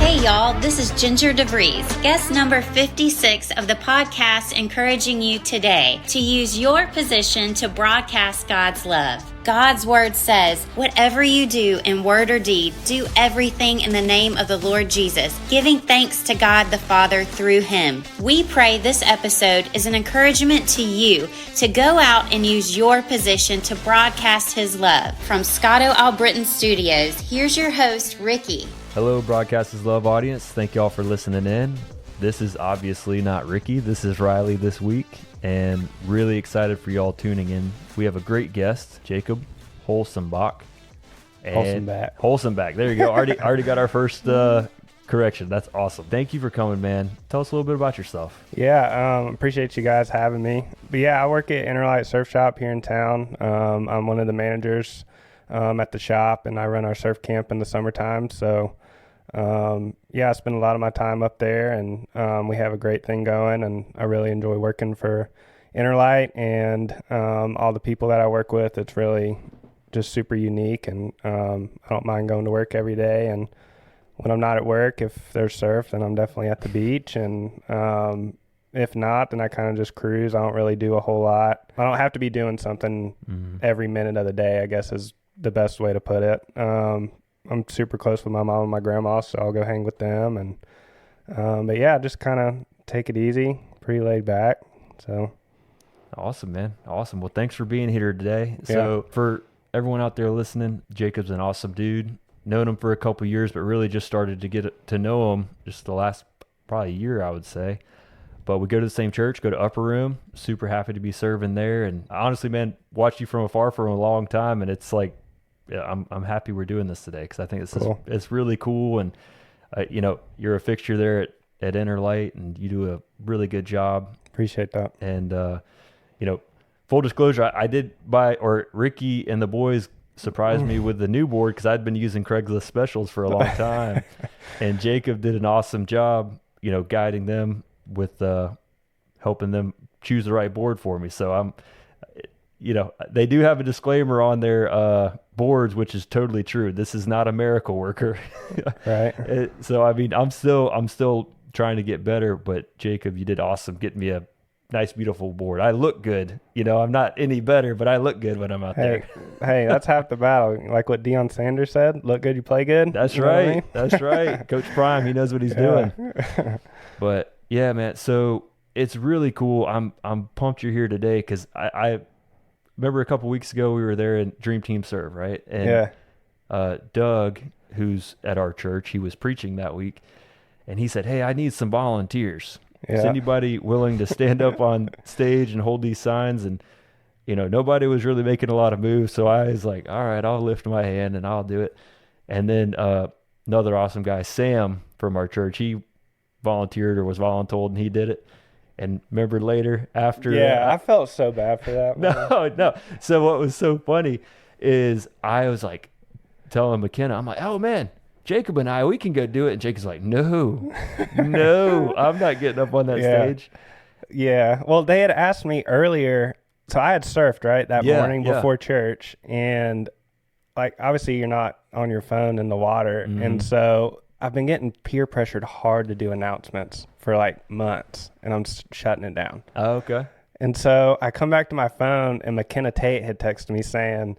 Hey y'all, this is Ginger DeVries, guest number 56 of the podcast, encouraging you today to use your position to broadcast God's love. God's word says, whatever you do in word or deed, do everything in the name of the Lord Jesus, giving thanks to God the Father through him. We pray this episode is an encouragement to you to go out and use your position to broadcast his love. From Scotto Albritton Studios, here's your host, Ricky. Hello, Broadcasters Love audience. Thank y'all for listening in. This is obviously not Ricky. This is Riley this week, and really excited for y'all tuning in. We have a great guest, Jacob Holsonback. Holsonback. There you go. Already got our first correction. That's awesome. Thank you for coming, man. Tell us a little bit about yourself. Yeah, appreciate you guys having me. But yeah, I work at Innerlight Surf Shop here in town. I'm one of the managers at the shop, and I run our surf camp in the summertime. So I spend a lot of my time up there, and we have a great thing going, and I really enjoy working for Innerlight and all the people that I work with. It's really just super unique, and I don't mind going to work every day. And when I'm not at work, if there's surf, then I'm definitely at the beach, and if not, then I kind of just cruise. I don't really do a whole lot. I don't have to be doing something every minute of the day, I guess is the best way to put it. I'm super close with my mom and my grandma, so I'll go hang with them. And but yeah, just kind of take it easy, pretty laid back. So awesome, man. Awesome. Well, thanks for being here today. So for everyone out there listening, Jacob's an awesome dude. Known him for a couple years, but really just started to get to know him just the last probably year, I would say. But we go to the same church, go to Upper Room. Super happy to be serving there. And honestly, man, watched you from afar for a long time, and it's like, yeah, I'm happy we're doing this today, because I think it's really cool. And you're a fixture there at Innerlight, and you do a really good job. Appreciate that. And full disclosure, I did Ricky and the boys surprised me with the new board, because I'd been using Craigslist specials for a long time, and Jacob did an awesome job, guiding them with helping them choose the right board for me. So they do have a disclaimer on their boards, which is totally true. This is not a miracle worker. Right. So I mean, I'm still trying to get better, but Jacob, you did awesome getting me a nice, beautiful board. I look good. I'm not any better, but I look good when I'm out there. Hey, that's half the battle. Like what Deion Sanders said, look good, you play good. That's right. That's right. Coach Prime, he knows what he's doing. But yeah, man. So it's really cool. I'm pumped you're here today, because I remember a couple weeks ago we were there in Dream Team Serve, right? And Doug, who's at our church, he was preaching that week, and he said, "Hey, I need some volunteers. Is anybody willing to stand up on stage and hold these signs?" And nobody was really making a lot of moves, so I was like, "All right, I'll lift my hand and I'll do it." And then another awesome guy, Sam from our church, he volunteered or was voluntold, and he did it. And remember later after... Yeah, I felt so bad for that. No. So what was so funny is I was like telling McKenna, I'm like, "Oh man, Jacob and I, we can go do it." And Jacob's like, no, I'm not getting up on that stage. Yeah. Well, they had asked me earlier. So I had surfed, right, that morning before church. And like, obviously you're not on your phone in the water. Mm-hmm. And so I've been getting peer pressured hard to do announcements for like months, and I'm shutting it down. Oh, okay. And so I come back to my phone, and McKenna Tate had texted me saying,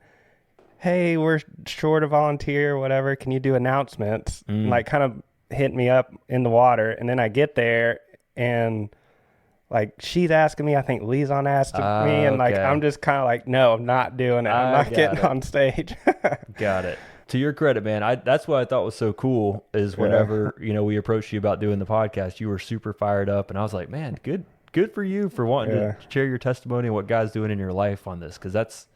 "Hey, we're short a volunteer or whatever. Can you do announcements?" And like kind of hit me up in the water. And then I get there, and like she's asking me, I think Liaison asked me, and like I'm just kind of like, no, I'm not doing it. I'm not getting on stage. Got it. To your credit, man, that's what I thought was so cool is whenever, we approached you about doing the podcast, you were super fired up, and I was like, man, good for you for wanting to share your testimony and what God's doing in your life on this, because that's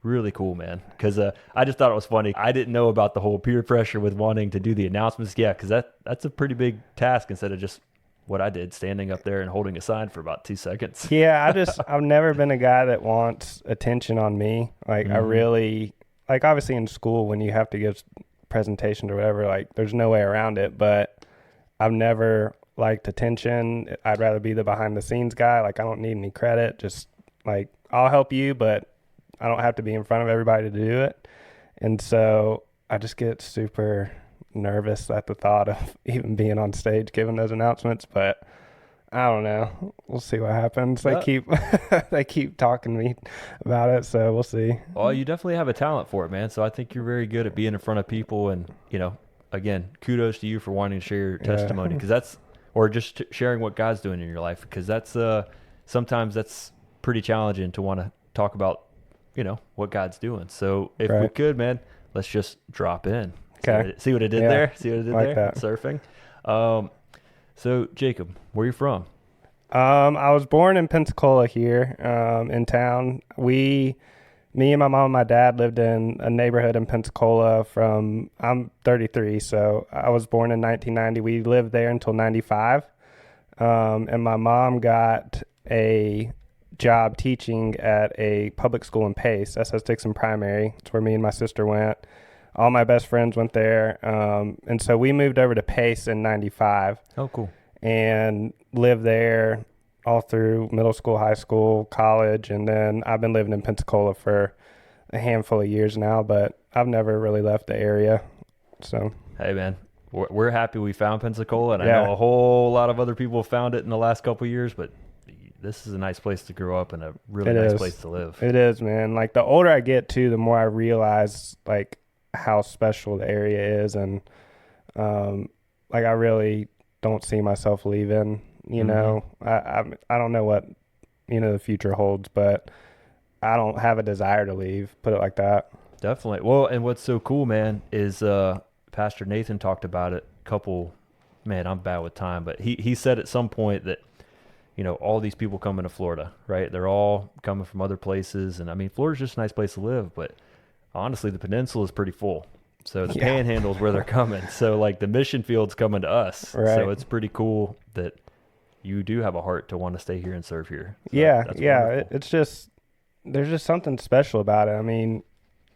really cool, man. Because I just thought it was funny. I didn't know about the whole peer pressure with wanting to do the announcements. Yeah, because that's a pretty big task instead of just what I did, standing up there and holding a sign for about 2 seconds. Yeah, I've never been a guy that wants attention on me. Like I really... Like, obviously in school, when you have to give presentations or whatever, like, there's no way around it. But I've never liked attention. I'd rather be the behind-the-scenes guy. Like, I don't need any credit. Just, like, I'll help you, but I don't have to be in front of everybody to do it. And so I just get super nervous at the thought of even being on stage giving those announcements, but I don't know. We'll see what happens. They keep talking to me about it, so we'll see. Well, you definitely have a talent for it, man. So I think you're very good at being in front of people, and again, kudos to you for wanting to share your testimony, because or just sharing what God's doing in your life, because that's sometimes that's pretty challenging to want to talk about, what God's doing. So if we could, man, let's just drop in. Okay. See what I did there? See what I did like there? That. Surfing. So Jacob, where are you from? I was born in Pensacola here, in town. Me and my mom and my dad lived in a neighborhood in Pensacola I'm 33, so I was born in 1990. We lived there until 95. And my mom got a job teaching at a public school in Pace, SS Dixon Primary. It's where me and my sister went. All my best friends went there. And so we moved over to Pace in 95. Oh, cool. And lived there all through middle school, high school, college. And then I've been living in Pensacola for a handful of years now, but I've never really left the area. So, hey, man, we're happy we found Pensacola. And I know a whole lot of other people found it in the last couple of years, but this is a nice place to grow up and a really nice place to live. It is, man. Like, the older I get too, the more I realize like how special the area is. And like, I really don't see myself leaving, I don't know what, the future holds, but I don't have a desire to leave, put it like that. Definitely. Well, and what's so cool, man, is Pastor Nathan talked about it I'm bad with time, but he said at some point that, all these people coming to Florida, right? They're all coming from other places. And I mean, Florida's just a nice place to live, but honestly, the peninsula is pretty full. So the panhandle is where they're coming. So like the mission field's coming to us. Right. So it's pretty cool that you do have a heart to want to stay here and serve here. So that's it's just, there's just something special about it. I mean,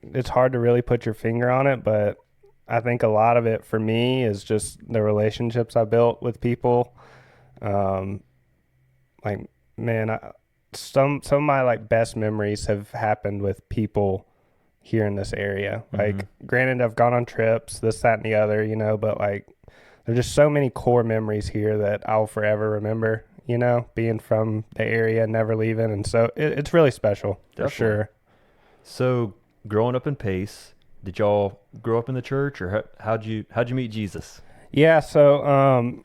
it's hard to really put your finger on it, but I think a lot of it for me is just the relationships I built with people. Like, man, some of my like best memories have happened with people here in this area. Like, granted, I've gone on trips, this, that, and the other, but like, there's just so many core memories here that I'll forever remember, being from the area, never leaving. And so it's really special. Definitely. For sure. So growing up in Pace, did y'all grow up in the church, or how'd you meet Jesus? Yeah. So,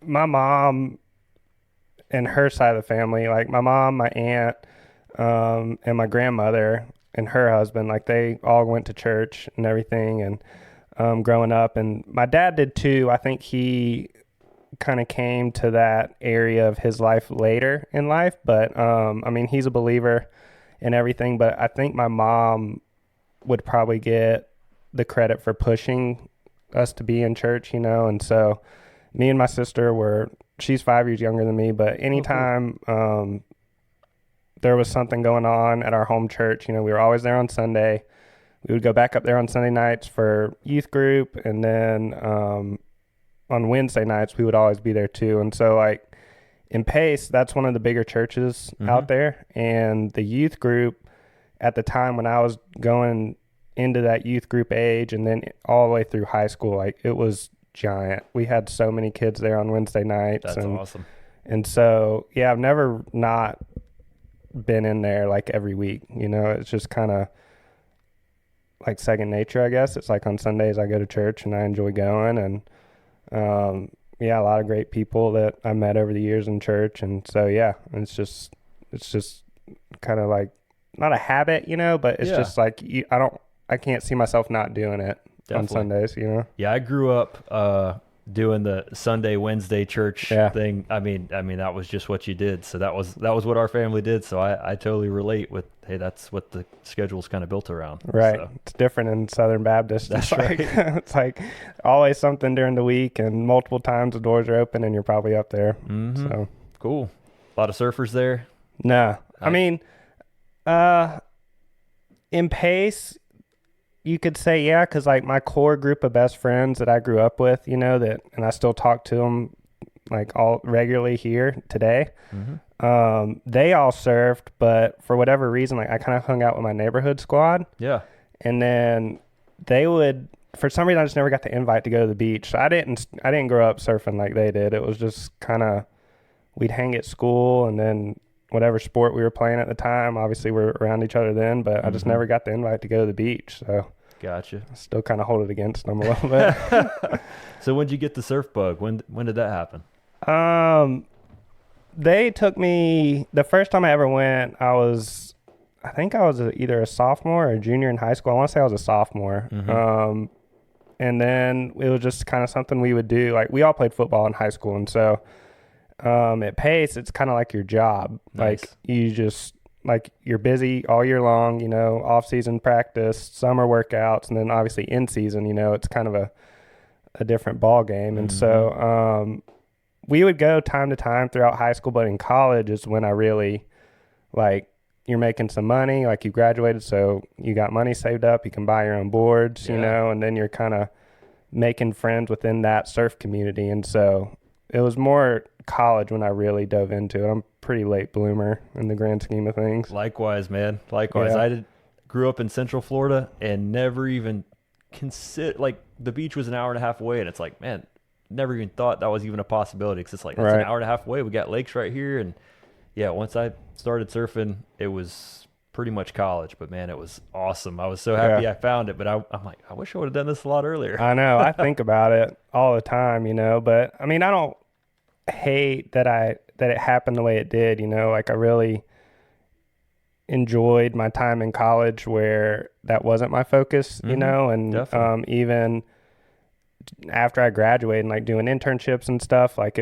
my mom and her side of the family, like my mom, my aunt, and my grandmother and her husband, like they all went to church and everything. And growing up, and my dad did too. I think he kind of came to that area of his life later in life, but I mean, he's a believer and everything, but I think my mom would probably get the credit for pushing us to be in church, and so me and my sister she's 5 years younger than me, but anytime there was something going on at our home church, we were always there on Sunday. We would go back up there on Sunday nights for youth group, and then on Wednesday nights we would always be there too. And so like in Pace, that's one of the bigger churches out there, and the youth group at the time when I was going into that youth group age and then all the way through high school, like it was giant. We had so many kids there on Wednesday nights. That's awesome. And so, yeah, I've never not been in there like every week, it's just kind of like second nature, I guess. It's like on Sundays I go to church and I enjoy going, and a lot of great people that I met over the years in church. And so, yeah, it's just kind of like not a habit, but it's just like I can't see myself not doing it. Definitely. On Sundays, Yeah, I grew up doing the Sunday, Wednesday church thing. I mean, that was just what you did. So that was what our family did. So I totally relate with, hey, that's what the schedule's kind of built around. Right. So. It's different in Southern Baptist. That's right. It's like always something during the week, and multiple times the doors are open and you're probably up there. Mm-hmm. So cool. A lot of surfers there? No. I mean, in Pace, you could say, yeah, because like my core group of best friends that I grew up with, and I still talk to them like all regularly here today. They all surfed, but for whatever reason, like I kind of hung out with my neighborhood squad. Yeah. And then they would for some reason I just never got the invite to go to the beach. So I didn't grow up surfing like they did. It was just kind of, we'd hang at school, and then whatever sport we were playing at the time, obviously we're around each other then, but I just never got the invite to go to the beach. So Gotcha. I still kind of hold it against them a little bit. So when'd you get the surf bug? When did that happen? They took me, the first time I ever went, I think I was either a sophomore or a junior in high school. I want to say I was a sophomore. And then it was just kind of something we would do. Like, we all played football in high school, and so at Pace, it's kind of like your job. Nice. Like, you just, like, you're busy all year long, you know, off-season practice, summer workouts, and then obviously in season, you know, it's kind of a different ball game. And so we would go time to time throughout high school, but in college is when I really, like, you're making some money, like you graduated, so you got money saved up, you can buy your own boards, you know, and then you're kind of making friends within that surf community. And so it was more college when I really dove into it. I'm a pretty late bloomer in the grand scheme of things. Likewise, man. Likewise. Yeah. Grew up in Central Florida and never even consider, like, the beach was an hour and a half away, and it's like, man, never even thought that was even a possibility, because it's like, it's an hour and a half away. We got lakes right here. And yeah, once I started surfing, it was pretty much college, but man, it was awesome. I was so happy I found it, but I'm like, I wish I would have done this a lot earlier. I know. I think about it all the time, you know, but I mean, I don't hate that it happened the way it did, you know. Like, I really enjoyed my time in college where that wasn't my focus, you know, and even after I graduated and like doing internships and stuff, like,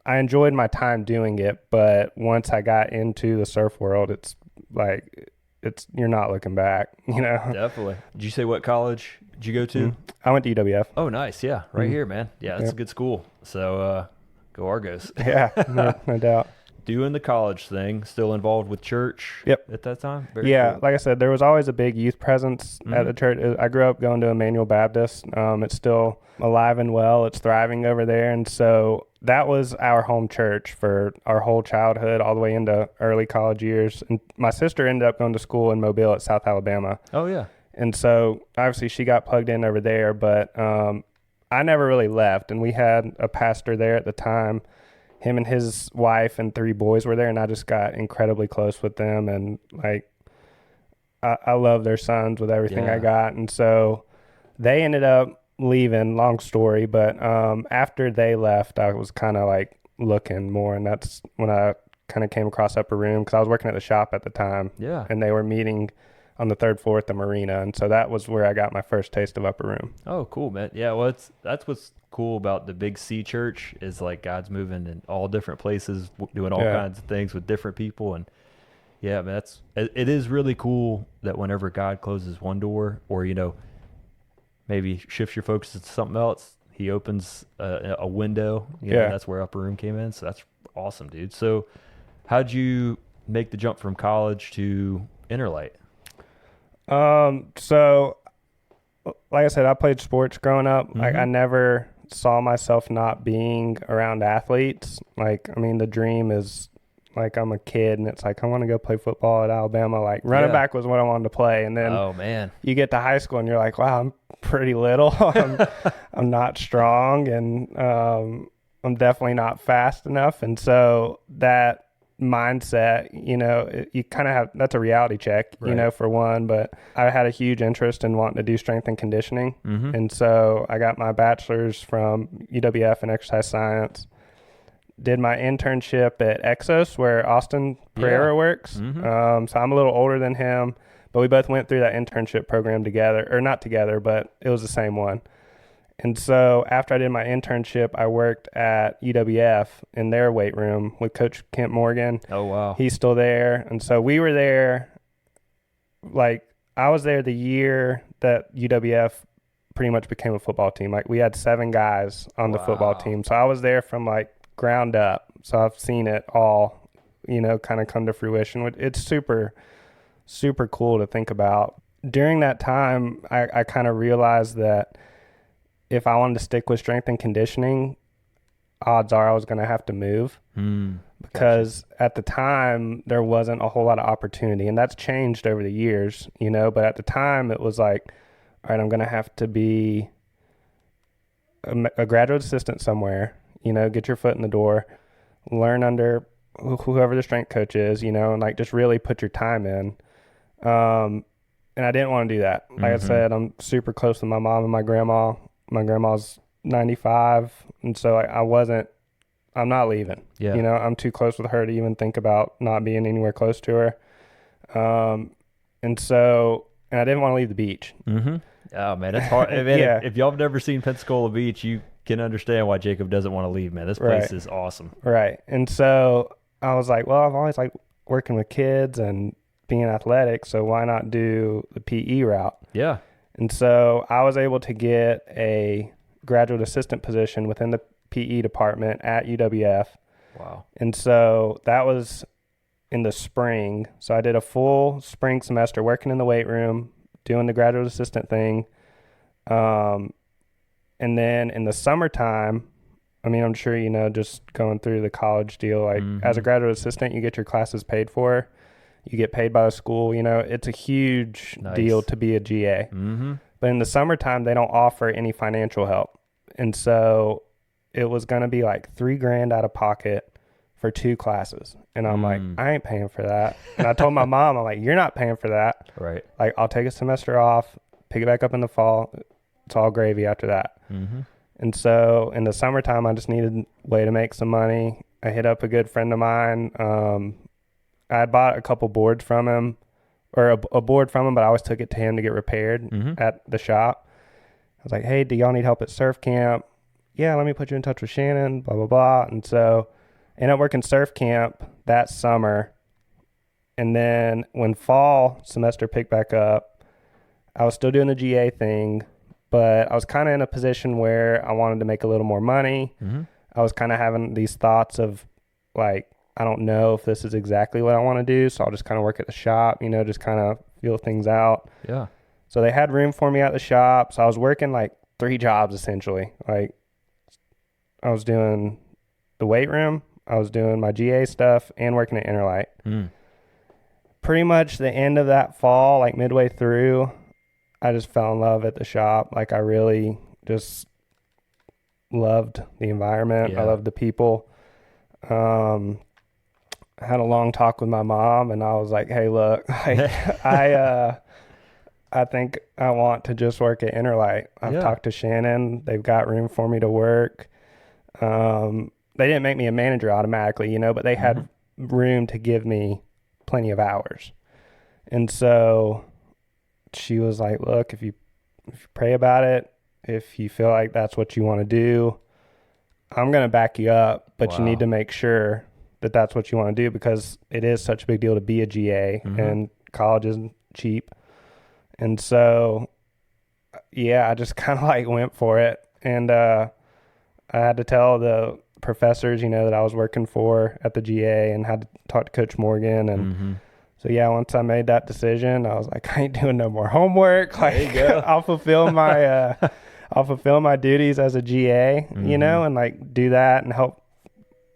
I enjoyed my time doing it, but once I got into the surf world, it's like, you're not looking back, you know? Definitely. Did you say what college did you go to? I went to UWF. Oh, nice. Yeah. Right here, man. Yeah. That's a good school. So, go Argos. Yeah, no doubt. Doing the college thing, still involved with church at that time? Very cool. Like I said, there was always a big youth presence at the church. I grew up going to Emmanuel Baptist. It's still alive and well. It's thriving over there. And so that was our home church for our whole childhood, all the way into early college years. And my sister ended up going to school in Mobile at South Alabama. Oh, yeah. And so obviously she got plugged in over there, but I never really left. And we had a pastor there at the time. Him and his wife and 3 boys were there, and I just got incredibly close with them. And like, I love their sons with everything I got. And so they ended up leaving, long story, but after they left, I was kind of like looking more, and that's when I kind of came across Upper Room, because I was working at the shop at the time. Yeah. And they were meeting on the 3rd floor at the marina, and so that was where I got my first taste of Upper Room. Oh, cool, man. Yeah, well, that's what's cool about the Big C Church, is like God's moving in all different places, doing all kinds of things with different people. And yeah, man, it is really cool that whenever God closes one door, or, you know, maybe shifts your focus to something else, he opens a window. You know, that's where Upper Room came in. So that's awesome, dude. So how'd you make the jump from college to Innerlight? So like I said, I played sports growing up. Like, I never saw myself not being around athletes. Like, I mean, the dream is, like, I'm a kid and it's like, I want to go play football at Alabama. Like, running back was what I wanted to play. And then you get to high school and you're like, wow, I'm pretty little. I'm not strong, and I'm definitely not fast enough. And so that mindset, you know, you kind of have, that's a reality check, you know, for one. But I had a huge interest in wanting to do strength and conditioning. And so I got my bachelor's from UWF in exercise science, did my internship at Exos, where Austin Pereira works. So I'm a little older than him, but we both went through that internship program together, or not together, but it was the same one. And so after I did my internship, I worked at UWF in their weight room with Coach Kent Morgan. Oh, wow. He's still there. And so we were there, like, I was there the year that UWF pretty much became a football team. Like, we had 7 guys on the football team. So I was there from, like, ground up. So I've seen it all, you know, kind of come to fruition. It's super, super cool to think about. During that time, I kind of realized that if I wanted to stick with strength and conditioning, odds are I was going to have to move, because at the time there wasn't a whole lot of opportunity, and that's changed over the years, you know, but at the time it was like, all right, I'm going to have to be a graduate assistant somewhere, get your foot in the door, learn under whoever the strength coach is, and like just really put your time in. And I didn't want to do that. Like I said, I'm super close with my mom and my grandma. My grandma's 95. And so I'm not leaving. Yeah. I'm too close with her to even think about not being anywhere close to her. And I didn't want to leave the beach. Mm-hmm. Oh man, it's hard. Man, Yeah. if y'all have never seen Pensacola Beach, you can understand why Jacob doesn't want to leave, man. This place is awesome. Right. And so I was like, well, I've always liked working with kids and being athletic, so why not do the PE route? Yeah. And so I was able to get a graduate assistant position within the PE department at UWF. Wow. And so that was in the spring. So I did a full spring semester working in the weight room, doing the graduate assistant thing. And then in the summertime, I mean, I'm sure, just going through the college deal, like as a graduate assistant, you get your classes paid for. You get paid by the school. It's a huge deal to be a GA. Mm-hmm. But in the summertime, they don't offer any financial help. And so it was going to be like $3,000 out of pocket for 2 classes. And I'm like, I ain't paying for that. And I told my mom, I'm like, you're not paying for that. Right. Like, I'll take a semester off, pick it back up in the fall. It's all gravy after that. Mm-hmm. And so in the summertime, I just needed a way to make some money. I hit up a good friend of mine. I had bought a couple boards from him, or a board from him, but I always took it to him to get repaired at the shop. I was like, hey, do y'all need help at surf camp? Yeah, let me put you in touch with Shannon, blah, blah, blah. And so I ended up working surf camp that summer. And then when fall semester picked back up, I was still doing the GA thing, but I was kind of in a position where I wanted to make a little more money. Mm-hmm. I was kind of having these thoughts of like, I don't know if this is exactly what I want to do, so I'll just kind of work at the shop, just kind of feel things out. Yeah. So they had room for me at the shop, so I was working like 3 jobs essentially. Like I was doing the weight room, I was doing my GA stuff, and working at Innerlight. Pretty much the end of that fall, like midway through, I just fell in love at the shop. Like I really just loved the environment. Yeah. I loved the people. I had a long talk with my mom, and I was like, hey, look, I think I want to just work at Innerlight. I've talked to Shannon. They've got room for me to work. They didn't make me a manager automatically, but they had room to give me plenty of hours. And so she was like, look, if you pray about it, if you feel like that's what you want to do, I'm going to back you up, but you need to make sure that that's what you want to do, because it is such a big deal to be a GA, and college isn't cheap. And so, I just kind of like went for it. And I had to tell the professors, that I was working for at the GA, and had to talk to Coach Morgan. And so, once I made that decision, I was like, I ain't doing no more homework. Like, there you go. I'll fulfill my duties as a GA, and like do that and help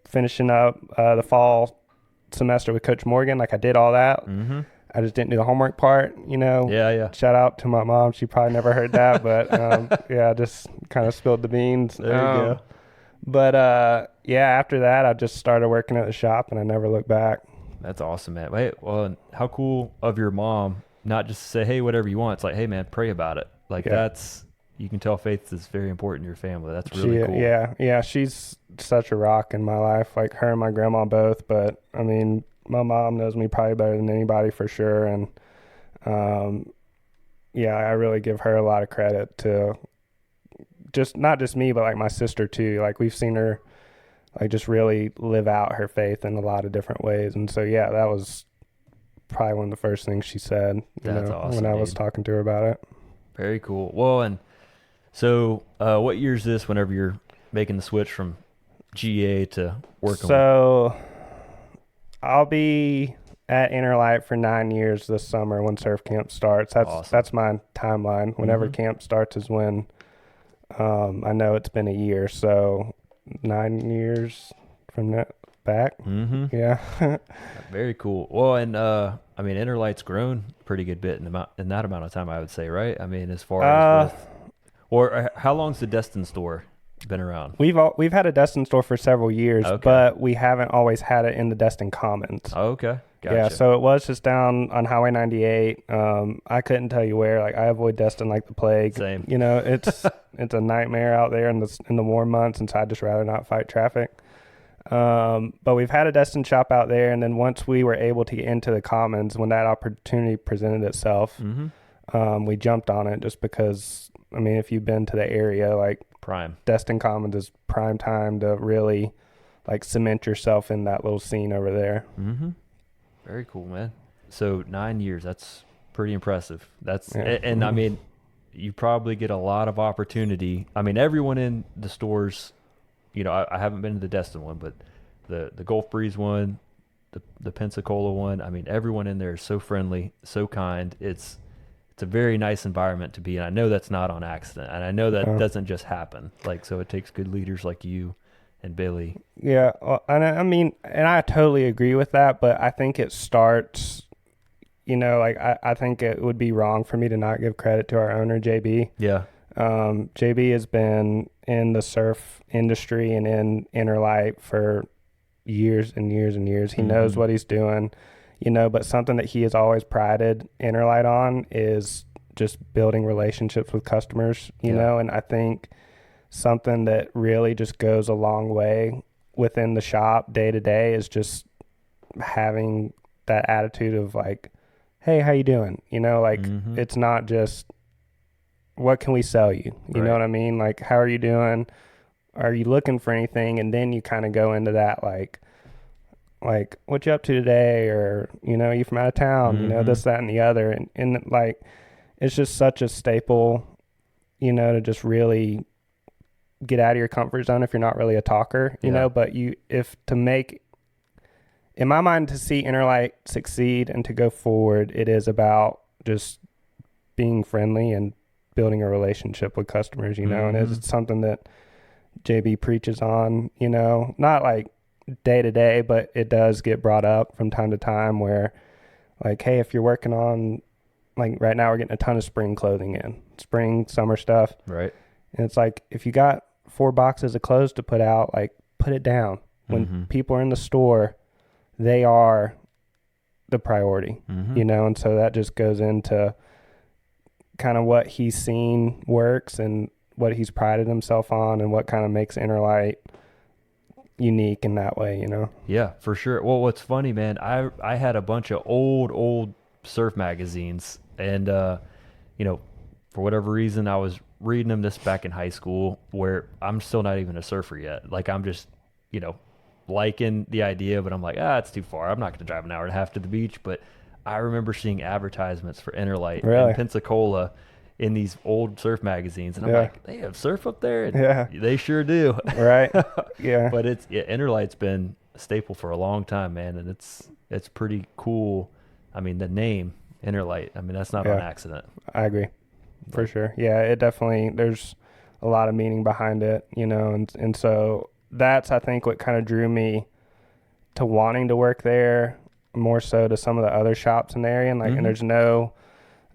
finishing up the fall semester with Coach Morgan. Like I did all that. I just didn't do the homework part, Shout out to my mom. She probably never heard that, but I just kind of spilled the beans. There you go. But after that, I just started working at the shop, and I never looked back. That's awesome, man. Wait, well, and how cool of your mom, not just to say, hey, whatever you want. It's like, hey, man, pray about it. Like you can tell faith is very important in your family. That's really cool. Yeah. She's such a rock in my life. Like her and my grandma both. But I mean, my mom knows me probably better than anybody for sure. And I really give her a lot of credit to not just me, but like my sister too. Like we've seen her like just really live out her faith in a lot of different ways. And so, that was probably one of the first things she said, awesome, when I was talking to her about it. Very cool. Well, and so what year is this whenever you're making the switch from GA to working? So I'll be at Innerlight for 9 years this summer when surf camp starts. That's my timeline. Whenever camp starts is when I know it's been a year. So 9 years from that back. Yeah. Very cool. Well, and I I mean, Innerlight's grown a pretty good bit in that amount of time, I would say, right? I mean, as far as how long's the Destin store been around? We've had a Destin store for several years, Okay. but we haven't always had it in the Destin Commons. Oh, okay. Gotcha. Yeah, so it was just down on Highway 98. I couldn't tell you where. Like, I avoid Destin like the plague. Same. You know, it's it's a nightmare out there in the warm months, and so I'd just rather not fight traffic. But we've had a Destin shop out there, and then once we were able to get into the Commons, when that opportunity presented itself, we jumped on it just because, I mean, if you've been to the area, like, Prime. Destin Commons is prime time to really, like, cement yourself in that little scene over there. Very cool, man. So 9 years, that's pretty impressive. And I mean, you probably get a lot of opportunity. I mean, everyone in the stores, you know, I haven't been to the Destin one, but the Gulf Breeze one, the Pensacola one, I mean, everyone in there is so friendly, so kind. It's a very nice environment to be in. I know that's not on accident, and I know that doesn't just happen. Like, so it takes good leaders like you and Billy. Yeah, well, and I mean, and I totally agree with that, but I think it starts, you know, like, I think it would be wrong for me to not give credit to our owner, JB. Yeah. JB has been in the surf industry and in Innerlight for years and years and years. He knows what he's doing, you know, but something that he has always prided Innerlight on is just building relationships with customers, you know, and I think something that really just goes a long way within the shop day to day is just having that attitude of like, hey, how you doing? You know, like, it's not just, what can we sell you? You know what I mean? Like, how are you doing? Are you looking for anything? And then you kind of go into that, like, what you up to today? Or, you know, you from out of town, you know, this, that, and the other. And like, it's just such a staple, you know, to just really get out of your comfort zone if you're not really a talker, you know, but in my mind, to see Innerlight succeed and to go forward, it is about just being friendly and building a relationship with customers, you know, and it's something that JB preaches on, you know, not like day to day, but it does get brought up from time to time where, like, hey, if you're working on, like, right now we're getting a ton of spring clothing in, spring, summer stuff. Right. And it's like, if you got 4 boxes of clothes to put out, like, put it down. When people are in the store, they are the priority, you know, and so that just goes into kind of what he's seen works and what he's prided himself on and what kind of makes Innerlight unique in that way, you know? Yeah, for sure. Well, what's funny, man, I had a bunch of old surf magazines, and, you know, for whatever reason, I was reading them this back in high school, where I'm still not even a surfer yet. Like, I'm just, you know, liking the idea, but I'm like, it's too far. I'm not going to drive an hour and a half to the beach. But I remember seeing advertisements for Innerlight in Pensacola in these old surf magazines, and I'm like, they have surf up there? And they sure do. Right. Yeah. But Innerlight's been a staple for a long time, man, and it's pretty cool. I mean, the name Innerlight, I mean, that's not on accident. I agree. For sure. Yeah, it definitely, there's a lot of meaning behind it, you know, and so that's, I think, what kind of drew me to wanting to work there more so to some of the other shops in the area. And like, and there's no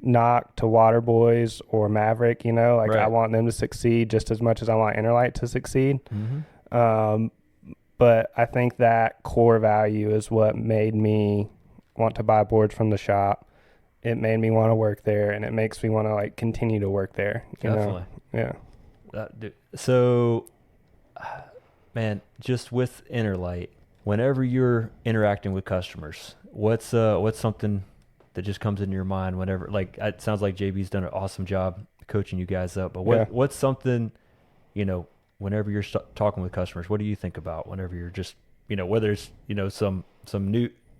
knock to Water Boys or Maverick, you know, like I want them to succeed just as much as I want Innerlight to succeed. But I think that core value is what made me want to buy boards from the shop. It made me want to work there, and it makes me want to like continue to work there. You know? Yeah. So, man, just with Innerlight, whenever you're interacting with customers, what's something that just comes into your mind whenever, like, it sounds like JB's done an awesome job coaching you guys up, but what's something, you know, whenever you're talking with customers, what do you think about whenever you're just, you know, whether it's, you know, some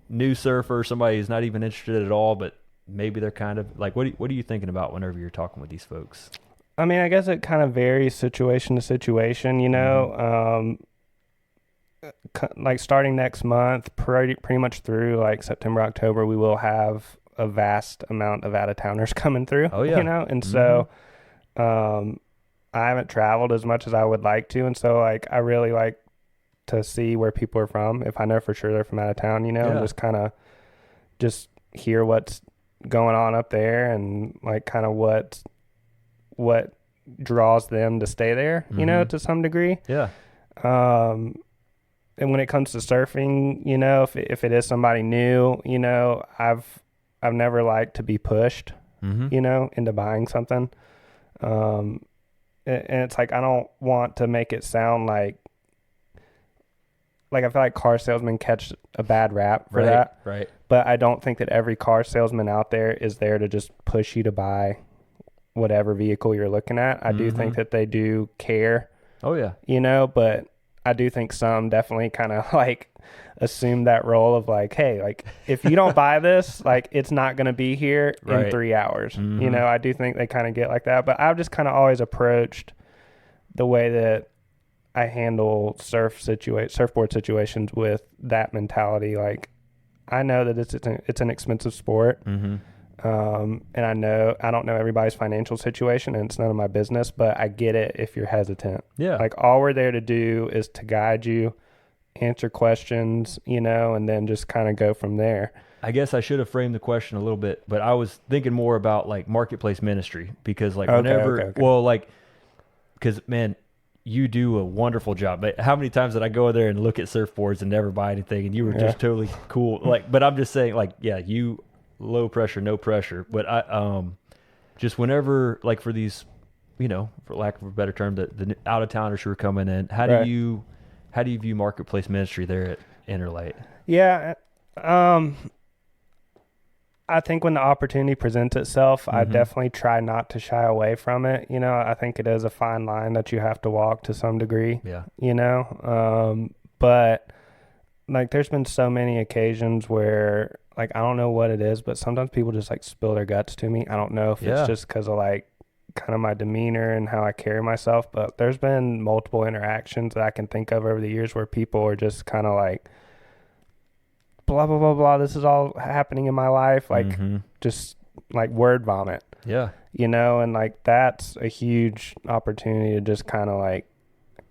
new surfer, somebody who's not even interested at all, but maybe they're kind of like, what are you thinking about whenever you're talking with these folks? I mean, I guess it kind of varies situation to situation, you know. Like starting next month, pretty much through like September, October, we will have a vast amount of out-of-towners coming through. Oh yeah. You know, and so I haven't traveled as much as I would like to, and so like I really like to see where people are from. If I know for sure they're from out of town, you know, and just kind of hear what's going on up there and like kind of what draws them to stay there, you know, to some degree. Yeah. And when it comes to surfing, you know, if it is somebody new, you know, I've never liked to be pushed, you know, into buying something. And it's like, I don't want to make it sound like I feel like car salesmen catch a bad rap for that. Right. But I don't think that every car salesman out there is there to just push you to buy whatever vehicle you're looking at. I do think that they do care. Oh yeah. You know, but I do think some definitely kind of like assume that role of like, hey, like if you don't buy this, like it's not going to be here in 3 hours. You know, I do think they kind of get like that, but I've just kind of always approached the way that I handle surfboard situations with that mentality. Like I know that it's an expensive sport. And I don't know everybody's financial situation and it's none of my business, but I get it if you're hesitant. Yeah. Like all we're there to do is to guide you, answer questions, you know, and then just kind of go from there. I guess I should have framed the question a little bit, but I was thinking more about like marketplace ministry because like well, like, because man, you do a wonderful job. But how many times did I go there and look at surfboards and never buy anything and you were just totally cool. Like, but I'm just saying like, yeah, you low pressure, no pressure. But I, just whenever like for these, you know, for lack of a better term, the out of towners who are coming in, how do you view marketplace ministry there at Innerlight? Yeah. I think when the opportunity presents itself, I definitely try not to shy away from it. You know, I think it is a fine line that you have to walk to some degree. Yeah. You know, but like there's been so many occasions where like I don't know what it is, but sometimes people just like spill their guts to me. I don't know if it's just because of like kind of my demeanor and how I carry myself, but there's been multiple interactions that I can think of over the years where people are just kind of like, blah, blah, blah, blah, this is all happening in my life. Like just like word vomit. Yeah. You know, and like that's a huge opportunity to just kind of like,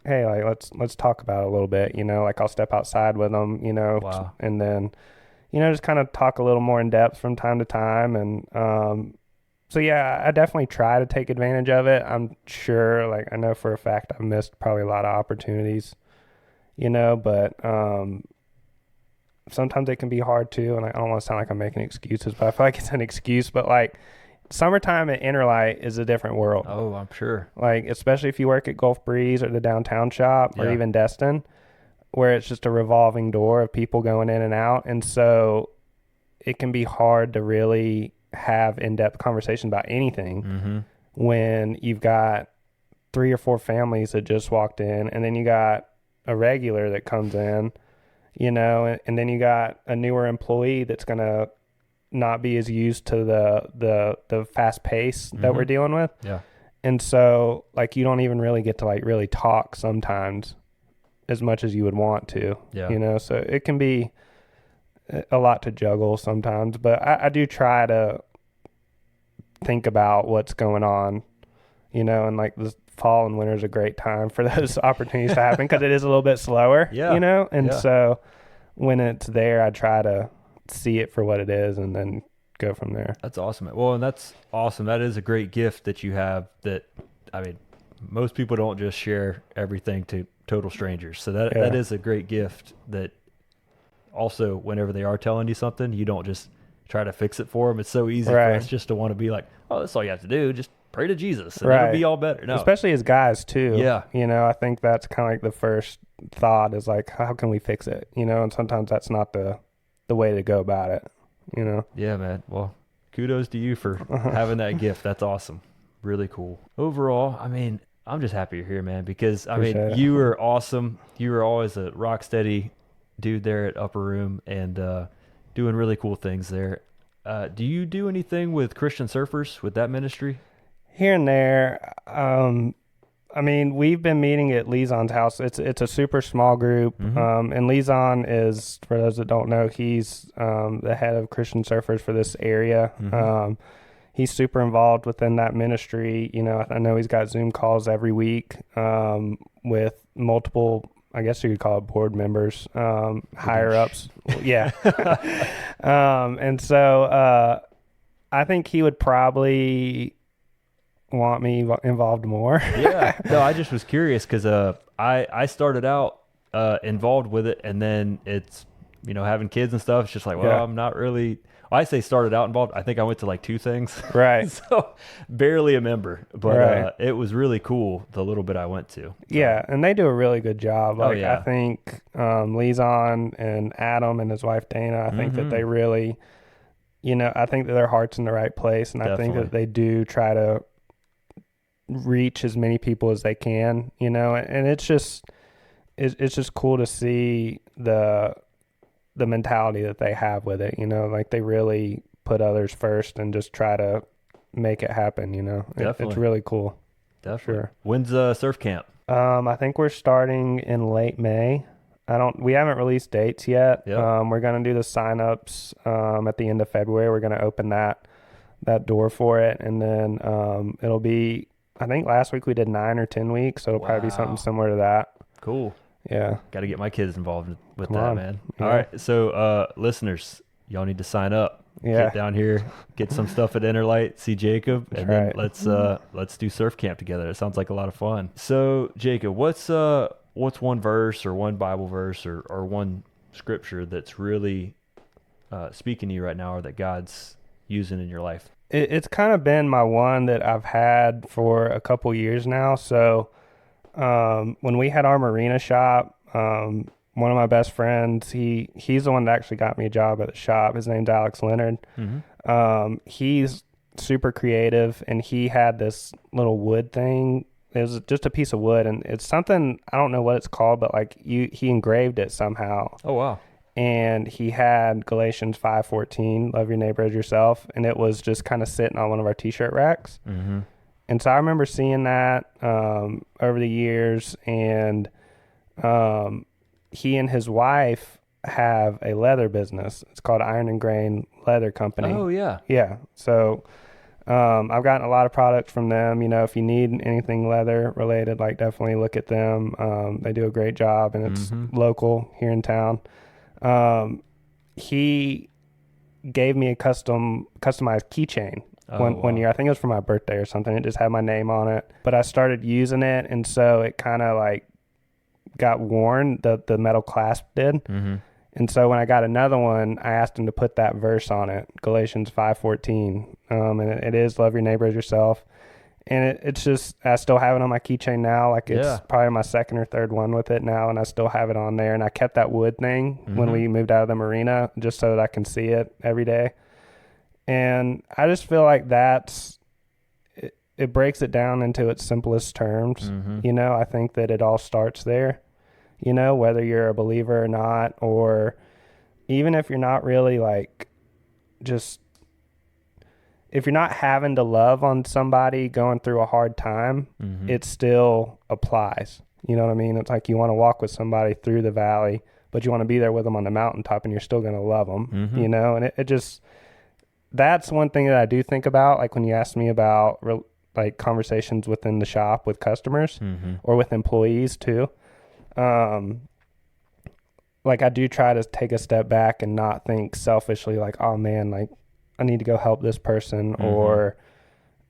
hey, like let's talk about it a little bit, you know, like I'll step outside with them, you know, and then, you know, just kind of talk a little more in depth from time to time. And so, yeah, I definitely try to take advantage of it. I'm sure, like I know for a fact I've missed probably a lot of opportunities, you know, but sometimes it can be hard too. And I don't want to sound like I'm making excuses, but I feel like it's an excuse. But like summertime at Innerlight is a different world. Oh, I'm sure. Like, especially if you work at Gulf Breeze or the downtown shop or even Destin, where it's just a revolving door of people going in and out. And so it can be hard to really have in-depth conversation about anything when you've got 3 or 4 families that just walked in, and then you got a regular that comes in, you know, and then you got a newer employee that's going to not be as used to the fast pace that we're dealing with. Yeah. And so like you don't even really get to like really talk sometimes as much as you would want to, you know, so it can be a lot to juggle sometimes, but I do try to think about what's going on, you know, and like the fall and winter is a great time for those opportunities to happen because it is a little bit slower, you know, and so when it's there, I try to see it for what it is and then go from there. That's awesome. Well, and that's awesome. That is a great gift that you have that, I mean, most people don't just share everything to total strangers. So that is a great gift that also whenever they are telling you something, you don't just try to fix it for them. It's so easy for us just to want to be like, oh, that's all you have to do. Just pray to Jesus and it'll be all better. No. Especially as guys too. Yeah. You know, I think that's kind of like the first thought is like, how can we fix it? You know, and sometimes that's not the way to go about it, you know? Yeah, man. Well, kudos to you for having that gift. That's awesome. Really cool. Overall, I mean, I'm just happy you're here, man, because you were awesome. You were always a rock steady dude there at Upper Room and doing really cool things there. Do you do anything with Christian surfers with that ministry? Here and there. I mean, we've been meeting at Lizon's house. It's a super small group. And Lizon is, for those that don't know, he's the head of Christian surfers for this area. He's super involved within that ministry. You know, I know he's got Zoom calls every week with multiple I guess you could call it board members, higher ups. Yeah. And so I think he would probably want me involved more. Yeah. No, I just was curious because I started out involved with it, and then it's, having kids and stuff. It's just like, well, I'm not really. I say started out involved. I think I went to like 2 things. Right. So barely a member, but it was really cool the little bit I went to. So. Yeah, and they do a really good job. Like, yeah. I think Lizon and Adam and his wife Dana, I think that they really, I think that their heart's in the right place, and I think that they do try to reach as many people as they can, and it's just cool to see the mentality that they have with it, like they really put others first and just try to make it happen, It's really cool. Definitely. Sure. When's surf camp? I think we're starting in late May. We haven't released dates yet. Yep. We're going to do the sign-ups at the end of February. We're going to open that door for it, and then it'll be, I think last week we did 9 or 10 weeks, so it'll probably be something similar to that. Cool. Yeah. Got to get my kids involved with Come that, on. man. Yeah. All right. So, listeners, y'all need to sign up. Yeah. Get down here, get some stuff at Innerlight, see Jacob, and then let's do surf camp together. It sounds like a lot of fun. So, Jacob, what's one verse or one Bible verse or one scripture that's really speaking to you right now, or that God's using in your life? It's kind of been my one that I've had for a couple years now. So when we had our marina shop, one of my best friends, he's the one that actually got me a job at the shop. His name's Alex Leonard. Mm-hmm. He's super creative, and he had this little wood thing. It was just a piece of wood, and it's something, I don't know what it's called, but like he engraved it somehow. Oh, wow. And he had Galatians 5:14, love your neighbor as yourself, and it was just kind of sitting on one of our t-shirt racks. Mm-hmm. And so I remember seeing that over the years, and he and his wife have a leather business. It's called Iron and Grain Leather Company. Oh, yeah. Yeah. So I've gotten a lot of products from them. If you need anything leather related, like definitely look at them. They do a great job, and it's local here in town. He gave me a customized keychain one year. I think it was for my birthday or something. It just had my name on it, but I started using it, and so it kind of like got worn. The metal clasp did. Mm-hmm. And so when I got another one, I asked him to put that verse on it, Galatians 5:14. And it is love your neighbor as yourself. And it's just, I still have it on my keychain now. Like it's probably my second or third one with it now, and I still have it on there. And I kept that wood thing when we moved out of the marina, just so that I can see it every day. And I just feel like it breaks it down into its simplest terms. Mm-hmm. I think that it all starts there, whether you're a believer or not, or even if you're not really like just, if you're not having to love on somebody going through a hard time, it still applies. You know what I mean? It's like you want to walk with somebody through the valley, but you want to be there with them on the mountaintop, and you're still going to love them, and it just, that's one thing that I do think about. Like when you ask me about like conversations within the shop with customers or with employees too, like I do try to take a step back and not think selfishly like, oh man, like I need to go help this person, or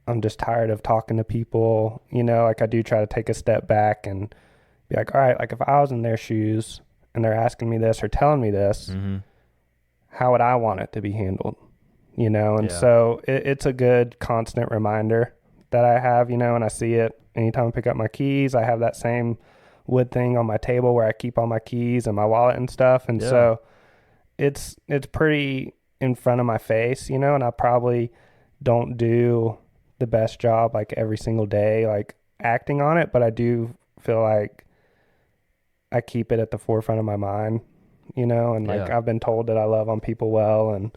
I'm just tired of talking to people. Like I do try to take a step back and be like, all right, like if I was in their shoes and they're asking me this or telling me this, how would I want it to be handled? And so it's a good constant reminder that I have, and I see it anytime I pick up my keys. I have that same wood thing on my table where I keep all my keys and my wallet and stuff. And so it's pretty in front of my face, and I probably don't do the best job like every single day, like acting on it, but I do feel like I keep it at the forefront of my mind, and like I've been told that I love on people well. And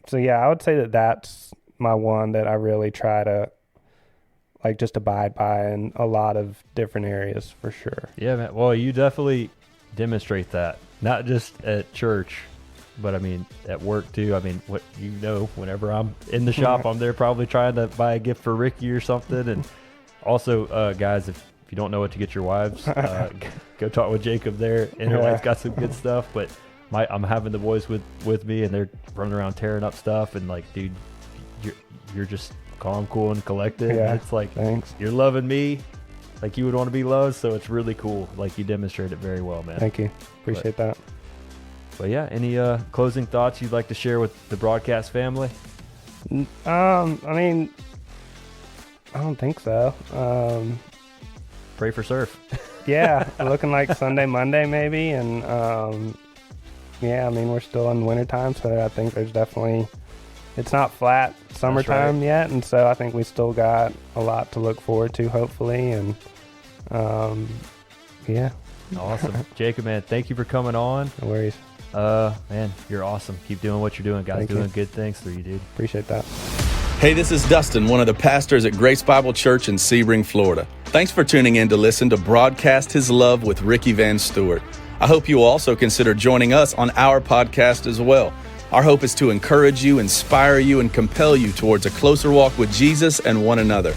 so I would say that that's my one that I really try to like just abide by in a lot of different areas for sure. Yeah, man. Well, you definitely demonstrate that, not just at church, but I mean at work too. I mean, whenever I'm in the shop, I'm there probably trying to buy a gift for Ricky or something. And also, guys, if you don't know what to get your wives, go talk with Jacob there. Innerlight's got some good stuff, but I'm having the boys with me, and they're running around tearing up stuff, and like, dude, you're just calm, cool, and collected. Yeah, it's like, thanks. You're loving me like you would want to be loved, so it's really cool. Like, you demonstrate it very well, man. Thank you. Appreciate that. But yeah, any closing thoughts you'd like to share with the broadcast family? I mean, I don't think so. Pray for surf. Yeah, looking like Sunday, Monday maybe, and yeah, I mean, we're still in wintertime, so I think there's definitely, it's not flat summertime yet, and so I think we still got a lot to look forward to, hopefully, and yeah. Awesome. Jacob, man, thank you for coming on. No worries. Man, you're awesome. Keep doing what you're doing. God's doing good things through you, dude. Appreciate that. Hey, this is Dustin, one of the pastors at Grace Bible Church in Sebring, Florida. Thanks for tuning in to listen to Broadcast His Love with Ricky Van Stewart. I hope you will also consider joining us on our podcast as well. Our hope is to encourage you, inspire you, and compel you towards a closer walk with Jesus and one another.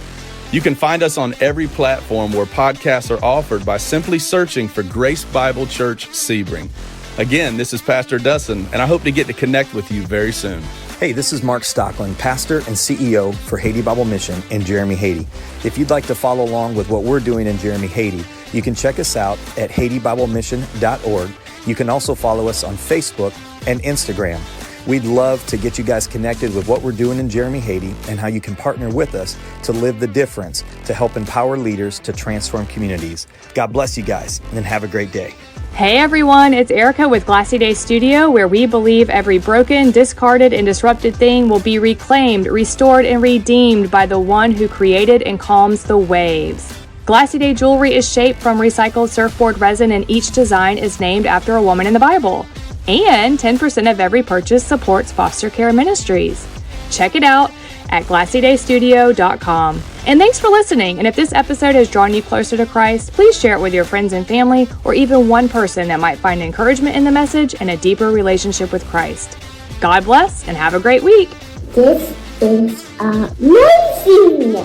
You can find us on every platform where podcasts are offered by simply searching for Grace Bible Church Sebring. Again, this is Pastor Dustin, and I hope to get to connect with you very soon. Hey, this is Mark Stockland, pastor and CEO for Haiti Bible Mission in Jeremy, Haiti. If you'd like to follow along with what we're doing in Jeremy, Haiti, you can check us out at HaitiBibleMission.org. You can also follow us on Facebook and Instagram. We'd love to get you guys connected with what we're doing in Jeremy, Haiti, and how you can partner with us to live the difference, to help empower leaders to transform communities. God bless you guys, and have a great day. Hey everyone, it's Erica with Glassy Day Studio, where we believe every broken, discarded, and disrupted thing will be reclaimed, restored, and redeemed by the one who created and calms the waves. Glassy Day jewelry is shaped from recycled surfboard resin, and each design is named after a woman in the Bible. And 10% of every purchase supports foster care ministries. Check it out at GlassyDayStudio.com. And thanks for listening. And if this episode has drawn you closer to Christ, please share it with your friends and family, or even one person that might find encouragement in the message and a deeper relationship with Christ. God bless and have a great week. This is amazing!